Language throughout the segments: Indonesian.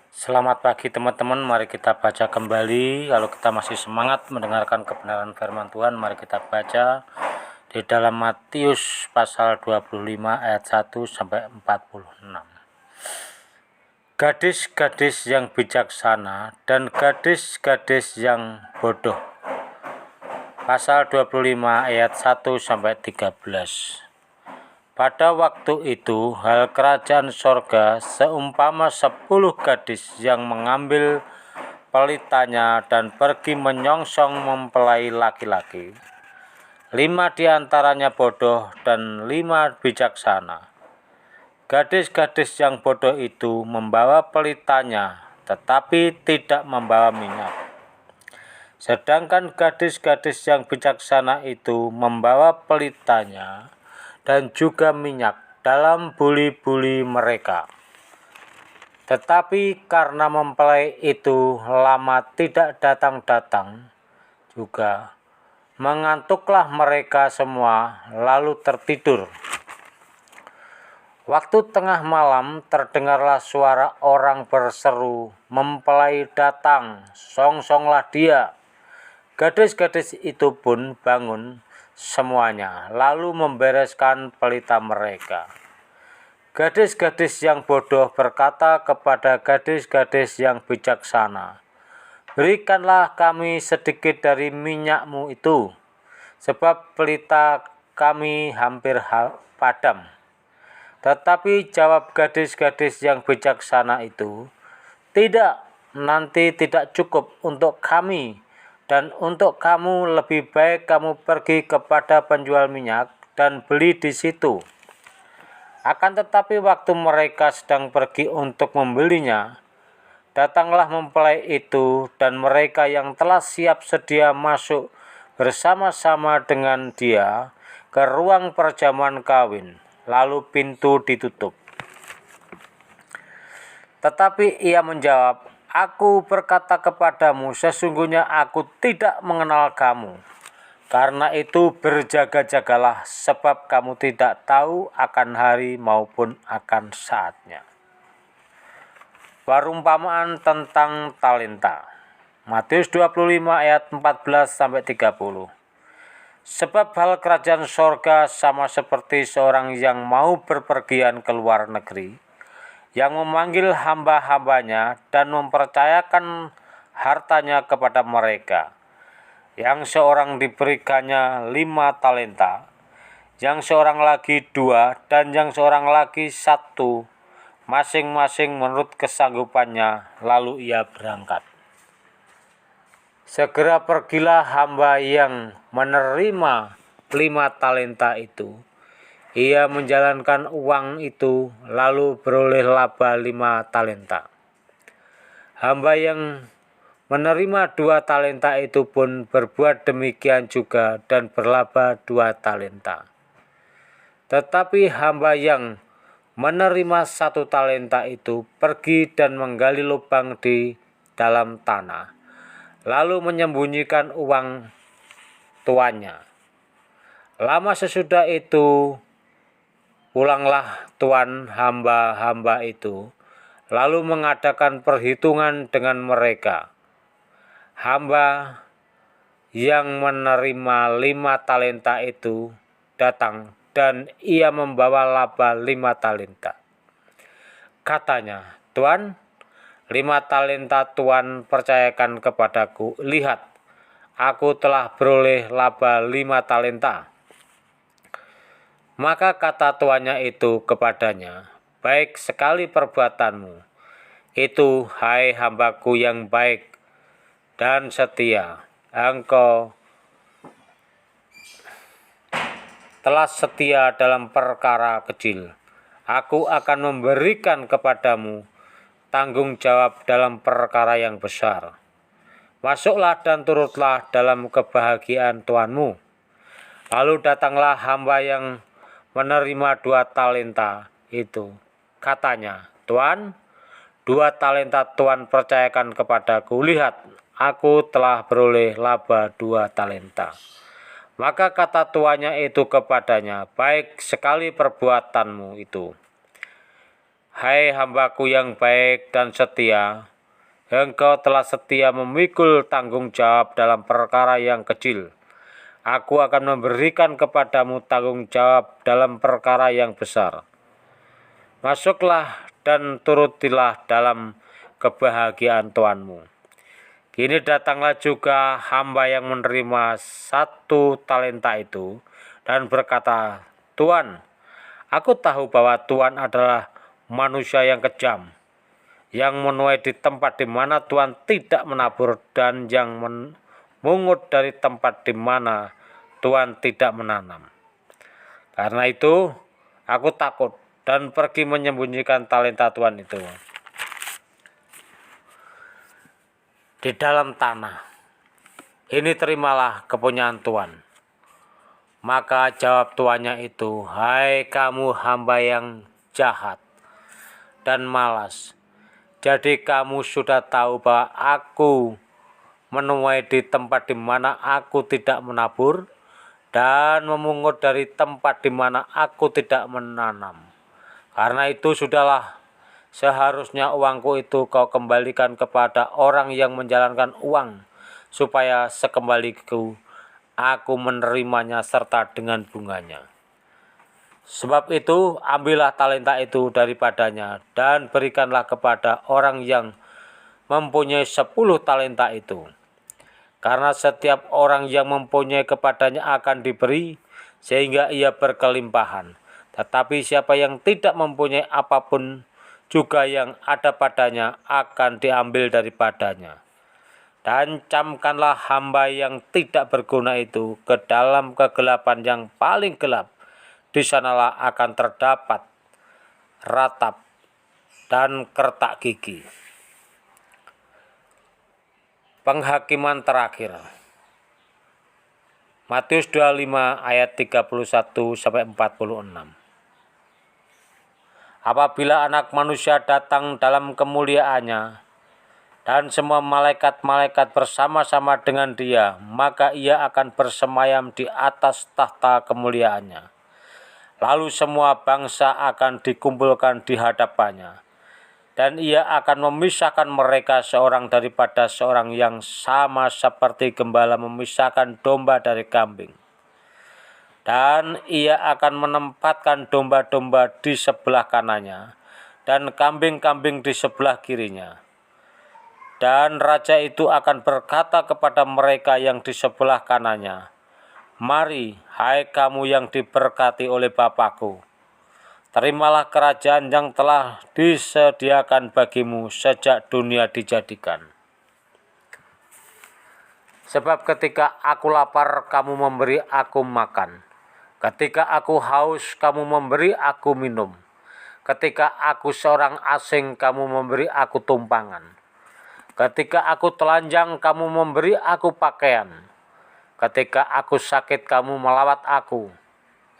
Selamat pagi teman-teman, mari kita baca kembali. Kalau kita masih semangat mendengarkan kebenaran firman Tuhan, mari kita baca di dalam Matius pasal 25 ayat 1 sampai 46. Gadis-gadis yang bijaksana dan gadis-gadis yang bodoh. Pasal 25 ayat 1 sampai 13. Pada waktu itu, hal kerajaan sorga seumpama 10 gadis yang mengambil pelitanya dan pergi menyongsong mempelai laki-laki. 5 diantaranya bodoh dan 5 bijaksana. Gadis-gadis yang bodoh itu membawa pelitanya, tetapi tidak membawa minyak. Sedangkan gadis-gadis yang bijaksana itu membawa pelitanya dan juga minyak dalam buli-buli mereka. Tetapi karena mempelai itu lama tidak datang-datang juga, mengantuklah mereka semua lalu tertidur. Waktu tengah malam terdengarlah suara orang berseru, "Mempelai datang, songsonglah dia." Gadis-gadis itu pun bangun semuanya, lalu membereskan pelita mereka. Gadis-gadis yang bodoh berkata kepada gadis-gadis yang bijaksana, "Berikanlah kami sedikit dari minyakmu itu, sebab pelita kami hampir padam." Tetapi jawab gadis-gadis yang bijaksana itu, "Tidak, nanti tidak cukup untuk kami. Dan untuk kamu lebih baik kamu pergi kepada penjual minyak dan beli di situ." Akan tetapi waktu mereka sedang pergi untuk membelinya, datanglah mempelai itu dan mereka yang telah siap sedia masuk bersama-sama dengan dia ke ruang perjamuan kawin, lalu pintu ditutup. Tetapi ia menjawab, "Aku berkata kepadamu, sesungguhnya aku tidak mengenal kamu. Karena itu berjaga-jagalah, sebab kamu tidak tahu akan hari maupun akan saatnya." Perumpamaan tentang talenta. Matius 25 ayat 14 sampai 30. Sebab hal kerajaan sorga sama seperti seorang yang mau berpergian ke luar negeri, yang memanggil hamba-hambanya dan mempercayakan hartanya kepada mereka. Yang seorang diberikannya 5 talenta, yang seorang lagi 2, dan yang seorang lagi 1, masing-masing menurut kesanggupannya, lalu ia berangkat. Segera pergilah hamba yang menerima 5 talenta itu. Ia menjalankan uang itu, lalu beroleh laba 5 talenta. Hamba yang menerima 2 talenta itu pun berbuat demikian juga dan berlaba 2 talenta. Tetapi hamba yang menerima 1 talenta itu pergi dan menggali lubang di dalam tanah, lalu menyembunyikan uang tuannya. Lama sesudah itu pulanglah tuan hamba-hamba itu, lalu mengadakan perhitungan dengan mereka. Hamba yang menerima 5 talenta itu datang dan ia membawa laba 5 talenta. Katanya, "Tuan, 5 talenta Tuan percayakan kepadaku. Lihat, aku telah beroleh laba 5 talenta." Maka kata tuannya itu kepadanya, "Baik sekali perbuatanmu itu, hai hambaku yang baik dan setia. Engkau telah setia dalam perkara kecil. Aku akan memberikan kepadamu tanggung jawab dalam perkara yang besar. Masuklah dan turutlah dalam kebahagiaan tuanmu." Lalu datanglah hamba yang menerima 2 talenta itu. Katanya, "Tuan, 2 talenta Tuan percayakan kepadaku. Lihat, aku telah beroleh laba 2 talenta." Maka kata tuannya itu kepadanya, "Baik sekali perbuatanmu itu, Hai hambaku yang baik dan setia, engkau telah setia memikul tanggung jawab dalam perkara yang kecil. Aku akan memberikan kepadamu tanggung jawab dalam perkara yang besar. Masuklah dan turutilah dalam kebahagiaan Tuanmu. Kini datanglah juga hamba yang menerima 1 talenta itu dan berkata, Tuan, aku tahu bahwa Tuan adalah manusia yang kejam, yang menuai di tempat di mana Tuhan tidak menabur dan yang memungut dari tempat di mana Tuhan tidak menanam. Karena itu, aku takut dan pergi menyembunyikan talenta Tuhan itu di dalam tanah. Ini terimalah kepunyaan Tuhan. Maka jawab tuannya itu, hai kamu hamba yang jahat dan malas. Jadi kamu sudah tahu bahwa aku menuai di tempat di mana aku tidak menabur dan memungut dari tempat di mana aku tidak menanam. Karena itu sudahlah, seharusnya uangku itu kau kembalikan kepada orang yang menjalankan uang, supaya sekembaliku aku menerimanya serta dengan bunganya. Sebab itu ambillah talenta itu daripadanya dan berikanlah kepada orang yang mempunyai 10 talenta itu. Karena setiap orang yang mempunyai kepadanya akan diberi sehingga ia berkelimpahan. Tetapi siapa yang tidak mempunyai apapun, juga yang ada padanya akan diambil daripadanya. Dan camkanlah hamba yang tidak berguna itu ke dalam kegelapan yang paling gelap. Di sanalah akan terdapat ratap dan kertak gigi. Penghakiman terakhir. Matius 25 ayat 31-46. Apabila Anak Manusia datang dalam kemuliaannya dan semua malaikat-malaikat bersama-sama dengan Dia, maka Ia akan bersemayam di atas tahta kemuliaannya. Lalu semua bangsa akan dikumpulkan di hadapannya, dan Ia akan memisahkan mereka seorang daripada seorang, yang sama seperti gembala memisahkan domba dari kambing. Dan Ia akan menempatkan domba-domba di sebelah kanannya dan kambing-kambing di sebelah kirinya. Dan raja itu akan berkata kepada mereka yang di sebelah kanannya, Mari, hai kamu yang diberkati oleh Bapa-Ku, terimalah kerajaan yang telah disediakan bagimu sejak dunia dijadikan. Sebab ketika aku lapar, kamu memberi aku makan. Ketika aku haus, kamu memberi aku minum. Ketika aku seorang asing, kamu memberi aku tumpangan. Ketika aku telanjang, kamu memberi aku pakaian. Ketika aku sakit, kamu melawat aku.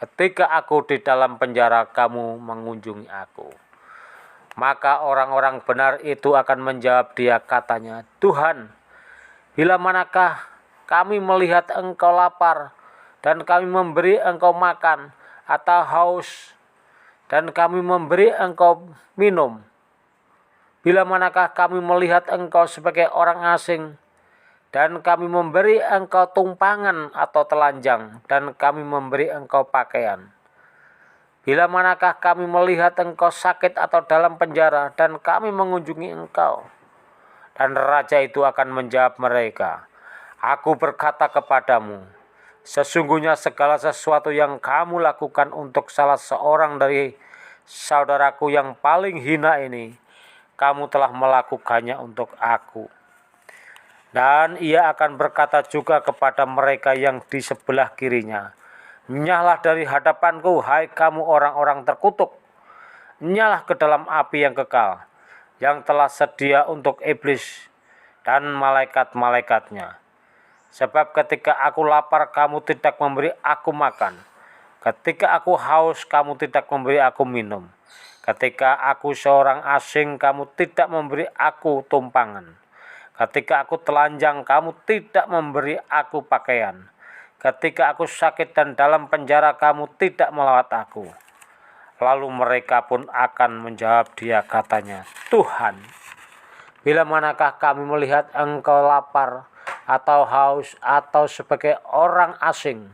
Ketika aku di dalam penjara, kamu mengunjungi aku. Maka orang-orang benar itu akan menjawab Dia, katanya, Tuhan, bila manakah kami melihat Engkau lapar dan kami memberi Engkau makan, atau haus dan kami memberi Engkau minum? Bila manakah kami melihat Engkau sebagai orang asing dan kami memberi Engkau tumpangan atau telanjang, dan kami memberi Engkau pakaian? Bila manakah kami melihat Engkau sakit atau dalam penjara, dan kami mengunjungi Engkau? Dan raja itu akan menjawab mereka, Aku berkata kepadamu, sesungguhnya segala sesuatu yang kamu lakukan untuk salah seorang dari saudaraku yang paling hina ini, kamu telah melakukannya untuk aku. Dan Ia akan berkata juga kepada mereka yang di sebelah kirinya, Nyahlah dari hadapanku, hai kamu orang-orang terkutuk. Nyahlah ke dalam api yang kekal, yang telah sedia untuk iblis dan malaikat-malaikatnya. Sebab ketika aku lapar, kamu tidak memberi aku makan. Ketika aku haus, kamu tidak memberi aku minum. Ketika aku seorang asing, kamu tidak memberi aku tumpangan. Ketika aku telanjang, kamu tidak memberi aku pakaian. Ketika aku sakit dan dalam penjara, kamu tidak melawat aku. Lalu mereka pun akan menjawab dia katanya, Tuhan, bila manakah kami melihat engkau lapar atau haus atau sebagai orang asing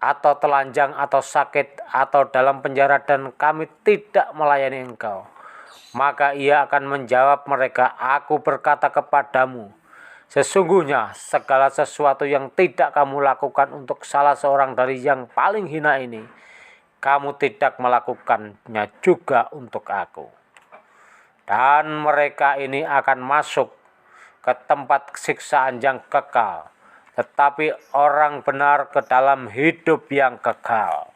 atau telanjang atau sakit atau dalam penjara dan kami tidak melayani engkau? Maka ia akan menjawab mereka, aku berkata kepadamu, sesungguhnya segala sesuatu yang tidak kamu lakukan untuk salah seorang dari yang paling hina ini, kamu tidak melakukannya juga untuk aku. Dan mereka ini akan masuk ke tempat siksaan yang kekal, tetapi orang benar ke dalam hidup yang kekal.